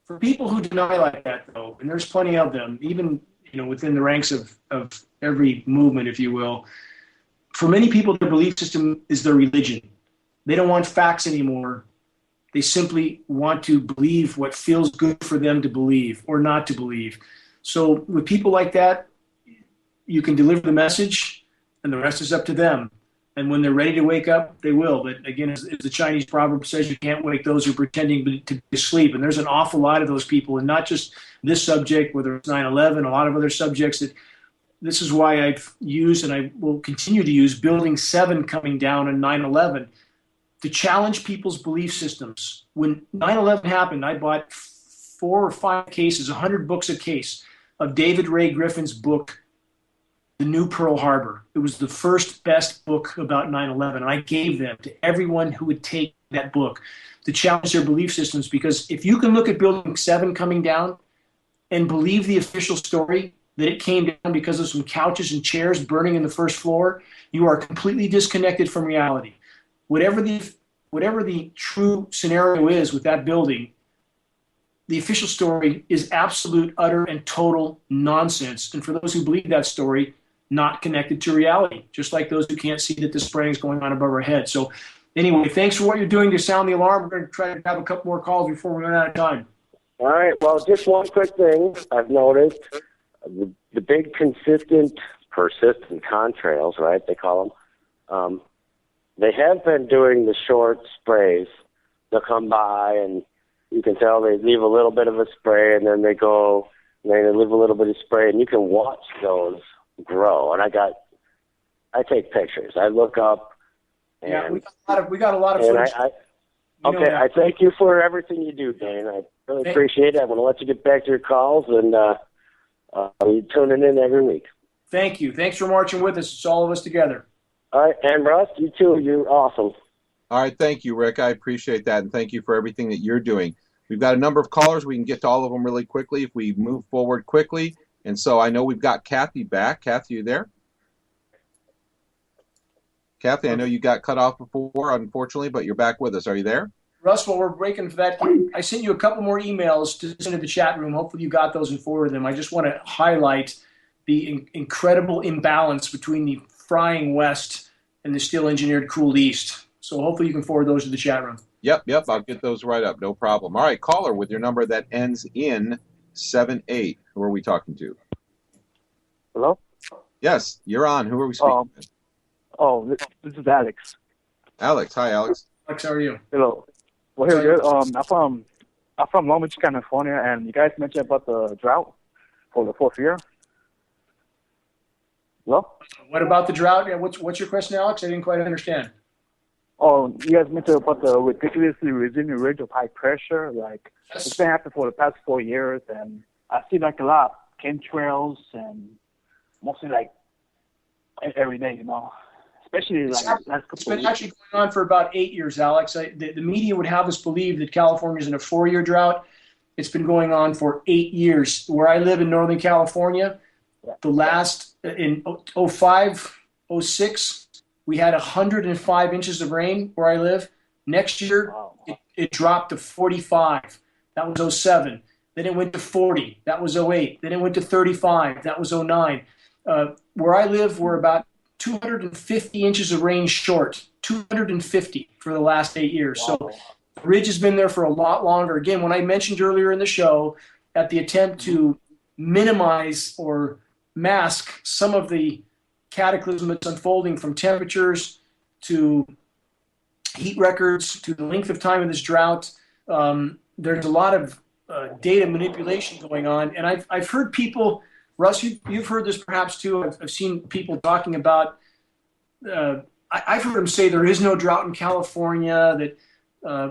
For people who deny like that, though, and there's plenty of them, even within the ranks of every movement, if you will, for many people, their belief system is their religion. They don't want facts anymore. They simply want to believe what feels good for them to believe or not to believe. So with people like that, you can deliver the message, and the rest is up to them. And when they're ready to wake up, they will. But again, as the Chinese proverb says, you can't wake those who are pretending to sleep. And there's an awful lot of those people, and not just this subject, whether it's 9/11, a lot of other subjects. This is why I've used, and I will continue to use, Building 7 coming down and 9/11 to challenge people's belief systems. When 9/11 happened, I bought 4 or 5 cases, 100 books a case, of David Ray Griffin's book, The New Pearl Harbor. It was the first best book about 9/11, and I gave them to everyone who would take that book to challenge their belief systems, because if you can look at Building 7 coming down and believe the official story that it came down because of some couches and chairs burning in the first floor, you are completely disconnected from reality. Whatever the true scenario is with that building, the official story is absolute, utter, and total nonsense. And for those who believe that story, not connected to reality, just like those who can't see that the spraying is going on above our head. So anyway, thanks for what you're doing to sound the alarm. We're going to try to have a couple more calls before we run out of time.
All right. Well, just one quick thing I've noticed. The big persistent contrails, right, they call them, they have been doing the short sprays. They'll come by, and you can tell they leave a little bit of a spray, and then they go, and then they leave a little bit of spray, and you can watch those grow. And I take pictures. I look up, and
yeah, we got a lot of footage.
I thank you for everything you do, Dane. I really appreciate it. I'm going to let you get back to your calls, and you're tuning in every week.
Thank you. Thanks for marching with us. It's all of us together.
All right, and Russ, you too. You're awesome.
All right, thank you, Rick. I appreciate that, and thank you for everything that you're doing. We've got a number of callers. We can get to all of them really quickly if we move forward quickly. And so I know we've got Kathy back. Kathy, you there? Kathy, I know you got cut off before, unfortunately, but you're back with us. Are you there?
Russ, while we're breaking for that, I sent you a couple more emails to send to the chat room. Hopefully you got those and forwarded them. I just want to highlight the incredible imbalance between the frying West and the still engineered cooled East. So hopefully you can forward those to the chat room.
Yep, I'll get those right up. No problem. All right, caller with your number that ends in 78. Who are we talking to?
Hello?
Yes, you're on. Who are we speaking with?
This is Alex.
Alex. Hi, Alex.
Alex, how are you?
Hello. Well, here, good. I'm from Long Beach, California, and you guys mentioned about the drought for the 4th year. Hello?
What about the drought? Yeah, what's your question, Alex? I didn't quite understand.
Oh, you guys mentioned about the ridiculously resilient range of high pressure. Like, it's been happening for the past 4 years, and I see like a lot of chemtrails and mostly like every day, especially like last couple
It's been actually going on for about 8 years, Alex. The media would have us believe that California is in a 4-year drought. It's been going on for 8 years. Where I live in Northern California, the last, in 05, 06, we had 105 inches of rain where I live. Next year, it dropped to 45. That was 07. Then it went to 40. That was 08. Then it went to 35. That was 09. Where I live, we're about 250 inches of rain short. 250 for the last 8 years.
Wow.
So the ridge has been there for a lot longer. Again, when I mentioned earlier in the show, at the attempt to minimize or mask some of the cataclysm that's unfolding, from temperatures to heat records to the length of time of this drought. There's a lot of data manipulation going on, and I've heard people, Russ, you've heard this perhaps too. I've seen people talking about. I've heard them say there is no drought in California. That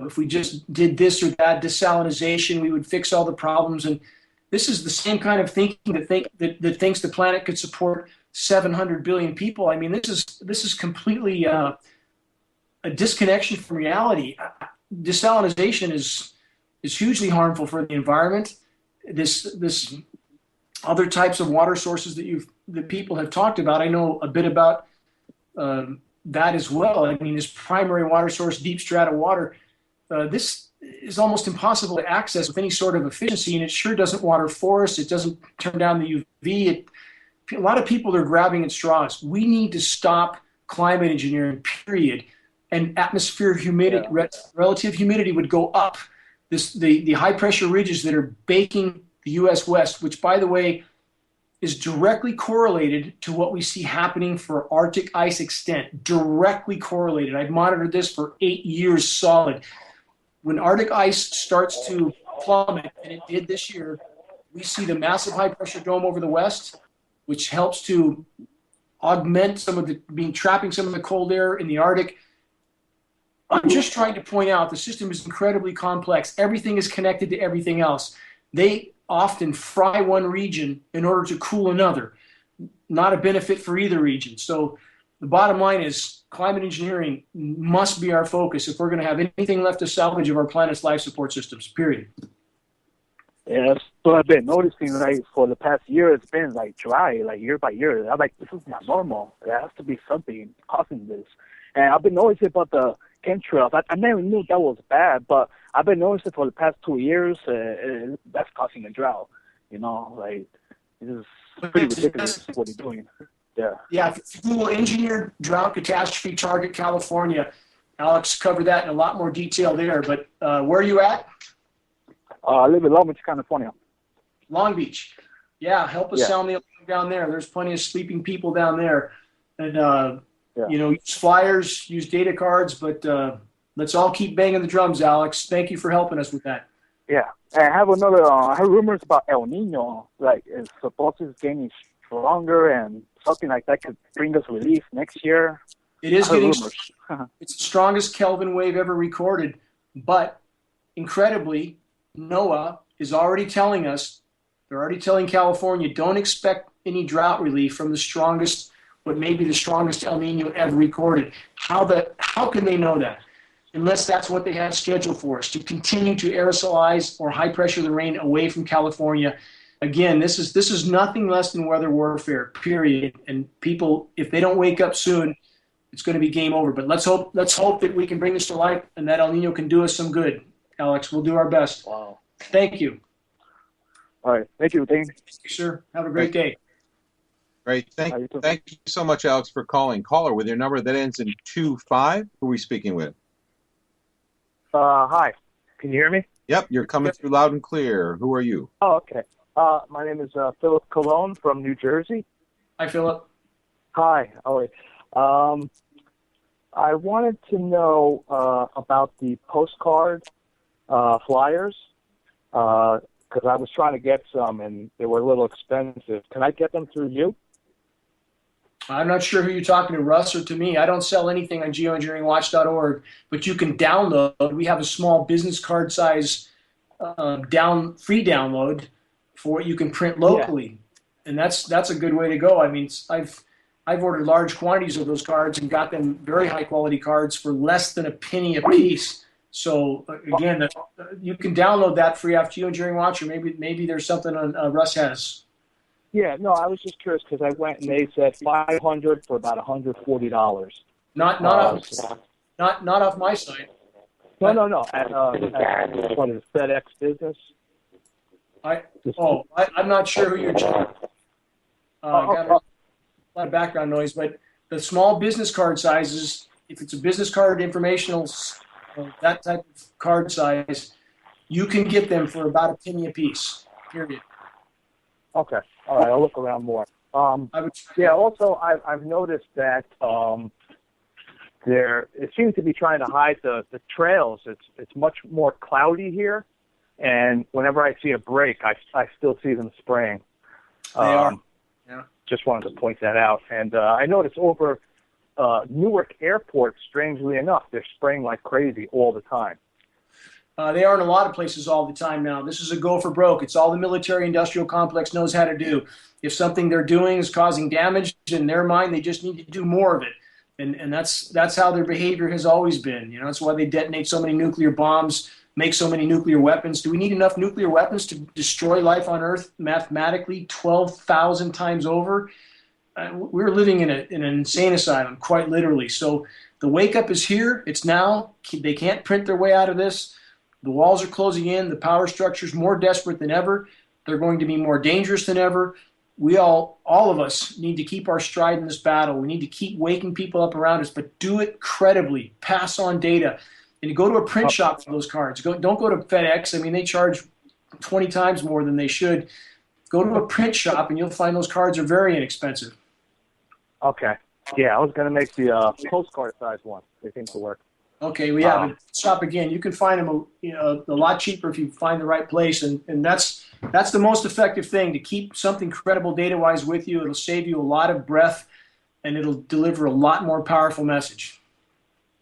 if we just did this or that desalination, we would fix all the problems. And this is the same kind of thinking that thinks the planet could support 700 billion people. I mean, this is completely a disconnection from reality. Desalination is hugely harmful for the environment. This other types of water sources that people have talked about. I know a bit about that as well. I mean, this primary water source, deep strata water, this is almost impossible to access with any sort of efficiency, and it sure doesn't water forests. It doesn't turn down the UV. A lot of people are grabbing at straws. We need to stop climate engineering, period. And atmospheric humidity, relative humidity would go up. The high pressure ridges that are baking the U.S. West, which, by the way, is directly correlated to what we see happening for Arctic ice extent. Directly correlated. I've monitored this for 8 years solid. When Arctic ice starts to plummet, and it did this year, we see the massive high pressure dome over the West, which helps to augment trapping some of the cold air in the Arctic. I'm just trying to point out the system is incredibly complex. Everything is connected to everything else. They often fry one region in order to cool another, not a benefit for either region. So the bottom line is climate engineering must be our focus if we're going to have anything left to salvage of our planet's life support systems, period.
Yeah, so I've been noticing, like, for the past year, it's been, like, dry, like, year by year. I'm like, this is not normal. There has to be something causing this. And I've been noticing about the chemtrails. I never knew that was bad, but I've been noticing for the past 2 years that's causing a drought. You know, like, it is pretty ridiculous what they're doing. Yeah.
Yeah, if you Google engineered drought catastrophe target California, Alex covered that in a lot more detail there. But where are you at?
I live in Long Beach, California.
Long Beach. Yeah, help us sound the alarm down there. There's plenty of sleeping people down there. And, use flyers, use data cards, but let's all keep banging the drums, Alex. Thank you for helping us with that.
Yeah. And I have I heard rumors about El Nino, like it's supposedly getting stronger and something like that could bring us relief next year.
It is getting it's the strongest Kelvin wave ever recorded, but incredibly, NOAA is already telling us, they're already telling California, don't expect any drought relief from what may be the strongest El Nino ever recorded. How can they know that? Unless that's what they have scheduled for us, to continue to aerosolize or high pressure the rain away from California. Again, this is nothing less than weather warfare, period. And people, if they don't wake up soon, it's going to be game over. But let's hope that we can bring this to light and that El Nino can do us some good. Alex, we'll do our best.
Wow.
Thank you.
All right. Thank you, Dane.
Thank you, sir. Have a great day.
Great. Thank you so much, Alex, for calling. Caller with your number that ends in 25. Who are we speaking with?
Hi. Can you hear me?
Yep, you're coming through loud and clear. Who are you?
Oh, okay. My name is Philip Colon from New Jersey.
Hi, Philip.
Hi. All right. I wanted to know about the postcard flyers because I was trying to get some and they were a little expensive. Can I get them through you?
I'm not sure who you're talking to, Russ or to me. I don't sell anything on geoengineeringwatch.org, but you can download. We have a small business card size free download for what you can print locally, and that's a good way to go. I mean, I've ordered large quantities of those cards and got them very high quality cards for less than a penny a piece. So again, you can download that free off Geoengineering Watch, or maybe there's something on Russ has.
Yeah, no, I was just curious because I went and they said $500 for about $140.
Not off my site.
No. At what is FedEx Business?
I'm not sure who you're talking. Got a lot of background noise, but the small business card sizes, if it's a business card, informational, that type of card size, you can get them for about a penny a piece. Period.
Okay. All right. I'll look around more. Yeah. Also, I've noticed that it seems to be trying to hide the trails. It's much more cloudy here, and whenever I see a break, I still see them spraying.
They are. Yeah.
Just wanted to point that out. And I noticed over Newark Airport, strangely enough, they're spraying like crazy all the time.
They are in a lot of places all the time now. This is a go for broke. It's all the military-industrial complex knows how to do. If something they're doing is causing damage, in their mind, they just need to do more of it. And that's how their behavior has always been. You know, that's why they detonate so many nuclear bombs, make so many nuclear weapons. Do we need enough nuclear weapons to destroy life on Earth mathematically 12,000 times over? We're living in an insane asylum, quite literally. So the wake-up is here. It's now. They can't print their way out of this. The walls are closing in. The power structure is more desperate than ever. They're going to be more dangerous than ever. We all of us need to keep our stride in this battle. We need to keep waking people up around us, but do it credibly. Pass on data. And go to a print shop for those cards. Don't go to FedEx. I mean, they charge 20 times more than they should. Go to a print shop, and you'll find those cards are very inexpensive.
Okay. Yeah, I was going to make the postcard size one. They seem to work.
Okay, we have a shop again. You can find them a lot cheaper if you find the right place, and that's the most effective thing, to keep something credible data-wise with you. It'll save you a lot of breath, and it'll deliver a lot more powerful message.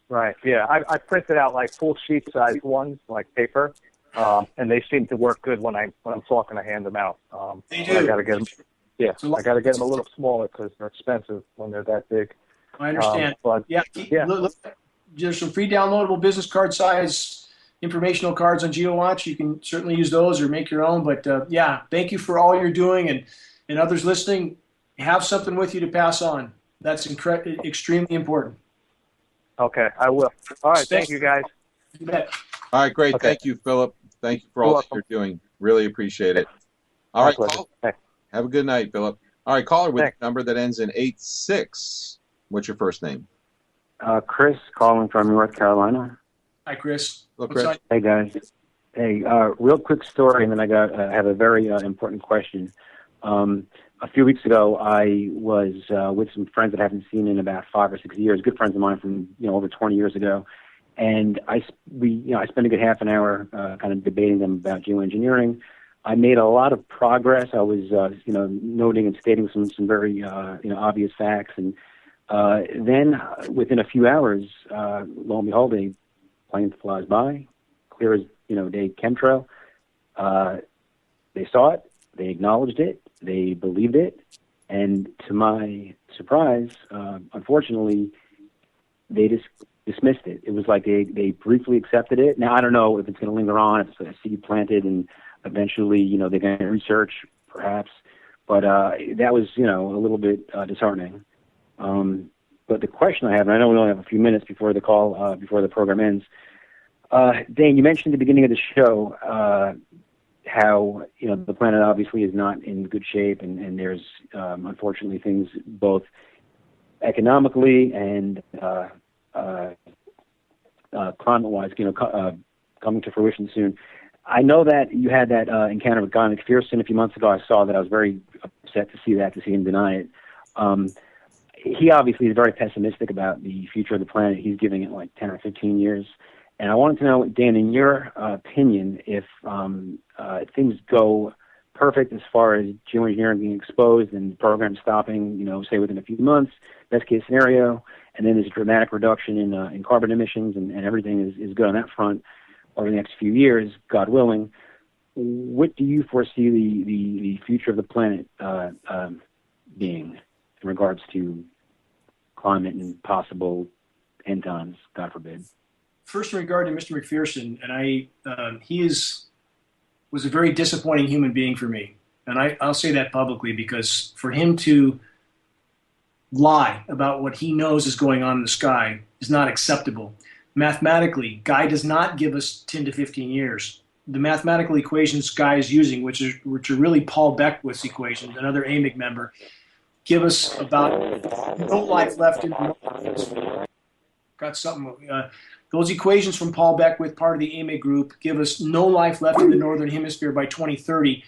Right. Yeah, I printed out like full sheet size ones, like paper, and they seem to work good when I'm talking to hand them out.
They do.
I got to get them. Yeah, I got to get them a little smaller because they're expensive when they're that big.
I understand.
But,
yeah. Look, there's some free downloadable business card size informational cards on GeoWatch. You can certainly use those or make your own. But yeah, thank you for all you're doing, and others listening. Have something with you to pass on. That's extremely important.
Okay, I will. All right, thank you, guys.
You bet.
All right, great.
Okay.
Thank you, Philip. Thank you for all that you're doing. Really appreciate it. All right, have a good night, Philip. All right, caller with a number that ends in 86. What's your first name?
Chris, calling from North Carolina.
Hi, Chris.
Hello, Chris.
Hey, guys. Hey, real quick story, and then I have a very important question. A few weeks ago, I was with some friends that I haven't seen in about 5 or 6 years, good friends of mine from over 20 years ago, and I spent a good half an hour kind of debating them about geoengineering. I made a lot of progress. I was noting and stating some very obvious facts, and then within a few hours, lo and behold, a plane flies by, clear as day chemtrail. They saw it, they acknowledged it, they believed it, and to my surprise, unfortunately, they just dismissed it. It was like they briefly accepted it. Now I don't know if it's going to linger on, if it's a seed planted, and eventually they're going to research perhaps, but that was a little bit disheartening. But the question I have, and I know we only have a few minutes before the call, before the program ends. Dane, you mentioned at the beginning of the show how the planet obviously is not in good shape, and there's unfortunately things both economically and climate-wise, coming to fruition soon. I know that you had that encounter with Guy McPherson a few months ago. I saw that. I was very upset to see him deny it. He obviously is very pessimistic about the future of the planet. He's giving it like 10 or 15 years. And I wanted to know, Dan, in your opinion, if things go perfect as far as geoengineering being exposed and the program stopping, say within a few months, best case scenario, and then there's a dramatic reduction in carbon emissions and everything is good on that front over the next few years, God willing, what do you foresee the future of the planet being in regards to climate and possible end times, God forbid?
First, in regard to Mr. McPherson, and he was a very disappointing human being for me. And I'll say that publicly because for him to lie about what he knows is going on in the sky is not acceptable. Mathematically, Guy does not give us 10 to 15 years. The mathematical equations Guy is using, which are really Paul Beckwith's equations, another AMIG member, give us about no life left in the North. Got something. Those equations from Paul Beckwith, part of the AMIG group, give us no life left in the Northern Hemisphere by 2030.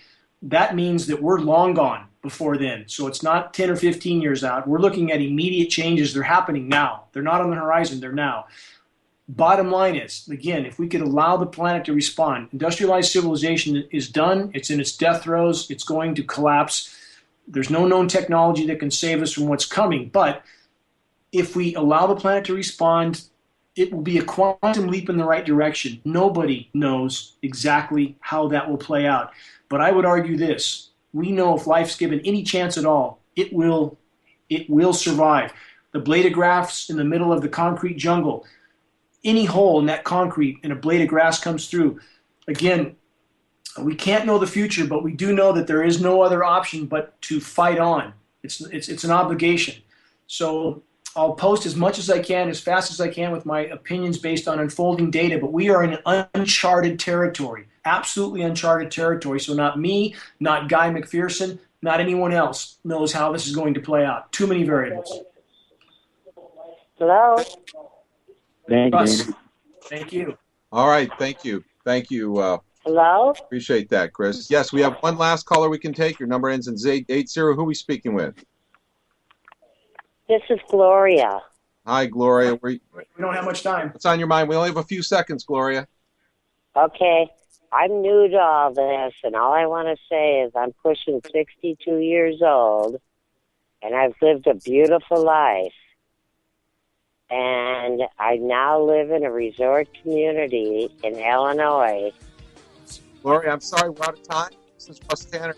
That means that we're long gone before then. So it's not 10 or 15 years out. We're looking at immediate changes. They're happening now. They're not on the horizon. They're now. Bottom line is, again, if we could allow the planet to respond, industrialized civilization is done. It's in its death throes. It's going to collapse. There's no known technology that can save us from what's coming. But if we allow the planet to respond, it will be a quantum leap in the right direction. Nobody knows exactly how that will play out. But I would argue this. We know if life's given any chance at all, it will survive. The blade of grass in the middle of the concrete jungle, any hole in that concrete and a blade of grass comes through. Again, we can't know the future, but we do know that there is no other option but to fight on. It's an obligation. So I'll post as much as I can, as fast as I can with my opinions based on unfolding data, but we are in uncharted territory, absolutely uncharted territory. So not me, not Guy McPherson, not anyone else knows how this is going to play out. Too many variables.
Hello?
Thank
Russ,
you.
thank you.
All right. Thank you. Thank you.
Hello?
Appreciate that, Chris. Yes, we have one last caller we can take. Your number ends in 880. Who are we speaking with?
This is Gloria.
Hi, Gloria.
We don't have much time.
What's on your mind? We only have a few seconds, Gloria.
Okay. I'm new to all this, and all I want to say is I'm pushing 62 years old, and I've lived a beautiful life. And I now live in a resort community in Illinois.
Gloria, I'm sorry we're out of time. This is Russ Tanner.